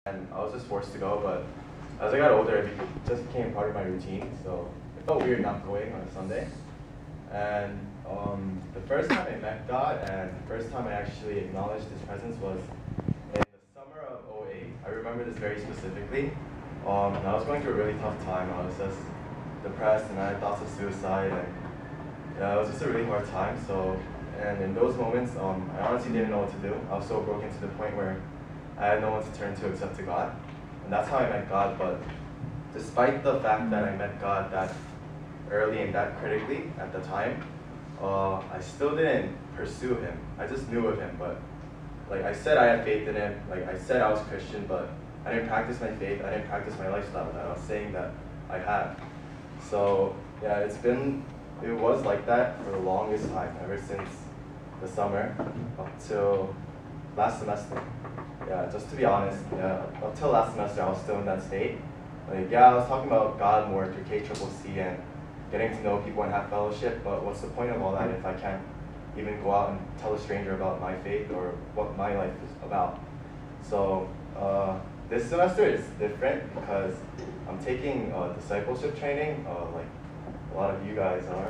and I was just forced to go. But as I got older, it just became part of my routine. So it felt weird not going on a Sunday. And the first time I met God and the first time I actually acknowledged His presence was in the summer of '08. I remember this very specifically. I was going through a really tough time. I was just depressed and I had thoughts of suicide, and yeah, it was just a really hard time. And in those moments, I honestly didn't know what to do. I was so broken to the point where I had no one to turn to except to God. And that's how I met God. But despite the fact that I met God that early and that critically at the time, I still didn't pursue Him. I just knew of Him, but like I said, I had faith in Him. Like I said, I was Christian, but I didn't practice my faith. I didn't practice my lifestyle that I was saying that I had. So yeah, it was like that for the longest time, ever since the summer up till last semester. Yeah, just to be honest, yeah, up till last semester I was still in that state. Like yeah, I was talking about God more through KCCC and getting to know people and have fellowship, but what's the point of all that if I can't even go out and tell a stranger about my faith or what my life is about? So this semester is different because I'm taking discipleship training, like a lot of you guys are.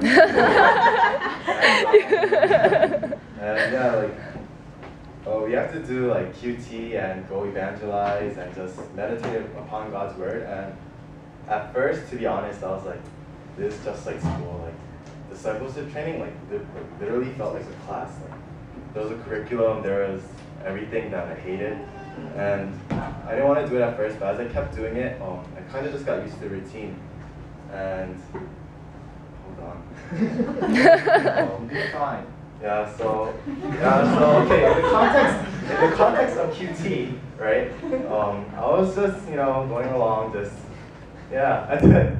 And yeah, like we have to do like QT and go evangelize and just meditate upon God's word. And at first, to be honest, I was like, this is just like school. Like discipleship training, like literally felt like a class. Like there was a curriculum, there was everything that I hated, and I didn't want to do it at first. But as I kept doing it, I kind of just got used to the routine. And hold on. You're fine. So okay. In the context of QT, right? I was just going along, just and then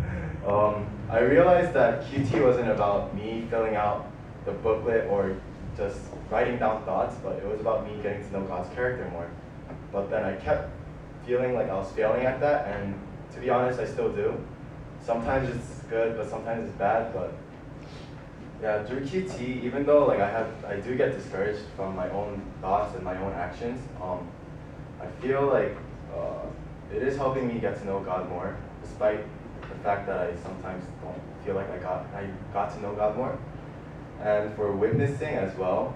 I realized that QT wasn't about me filling out the booklet or just writing down thoughts, but it was about me getting to know God's character more. But then I kept feeling like I was failing at that, and to be honest, I still do. Sometimes it's good, but sometimes it's bad. But yeah, through QT, even though like I do get discouraged from my own thoughts and my own actions, I feel like it is helping me get to know God more, despite the fact that I sometimes don't feel like I got to know God more. And for witnessing as well,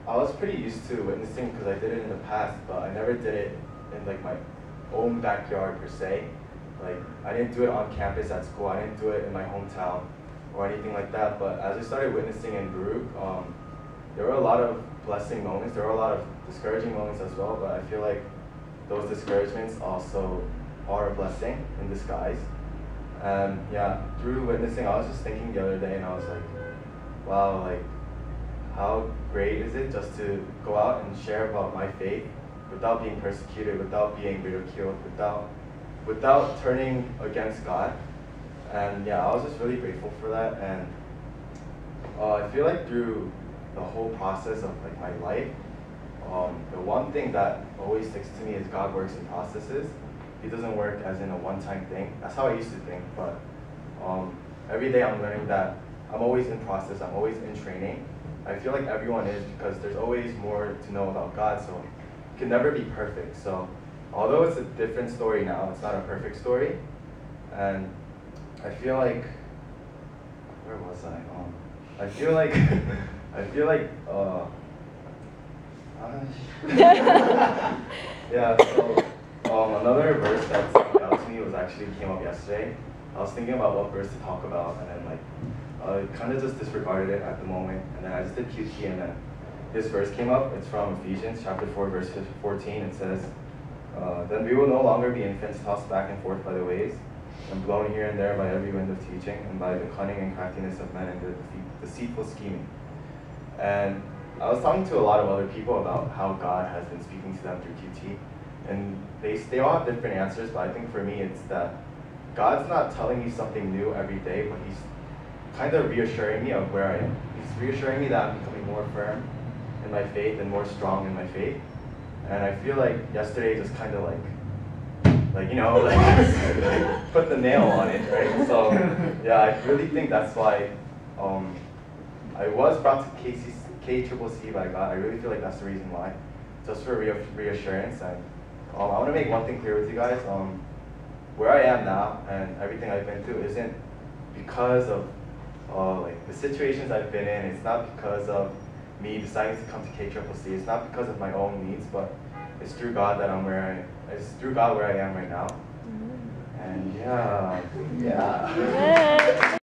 I was pretty used to witnessing because I did it in the past, but I never did it in like my own backyard per se. Like I didn't do it on campus at school. I didn't do it in my hometown or anything like that. But as I started witnessing in Baruch, there were a lot of blessing moments. There were a lot of discouraging moments as well. But I feel like those discouragements also are a blessing in disguise. And yeah, through witnessing, I was just thinking the other day, and I was like, wow, like how great is it just to go out and share about my faith without being persecuted, without being ridiculed, without turning against God. And yeah, I was just really grateful for that. And I feel like through the whole process of like my life, the one thing that always sticks to me is God works in processes. He doesn't work as in a one-time thing. That's how I used to think, but every day I'm learning that I'm always in process, I'm always in training. I feel like everyone is, because there's always more to know about God, so you can never be perfect. So although it's a different story now, it's not a perfect story. And I feel like, where was I? I feel like, yeah, so another verse that stuck out to me came up yesterday. I was thinking about what verse to talk about, and then I kind of just disregarded it at the moment, and then I just did QT, and then this verse came up. It's from Ephesians chapter 4, verse 14. It says, then we will no longer be infants tossed back and forth by the waves, and blown here and there by every wind of teaching, and by the cunning and craftiness of men and the deceitful scheming. And I was talking to a lot of other people about how God has been speaking to them through QT, and they all have different answers, but I think for me it's that God's not telling me something new every day, but He's kind of reassuring me of where I am. He's reassuring me that I'm becoming more firm in my faith and more strong in my faith. And I feel like yesterday just kind of like put the nail on it, right? So yeah, I really think that's why I was brought to KCCC by God. I really feel like that's the reason why, just for reassurance. And I want to make one thing clear with you guys. Where I am now and everything I've been through isn't because of like the situations I've been in. It's not because of me deciding to come to KCCC. It's not because of my own needs, but it's through God that it's through God where I am right now. And yeah.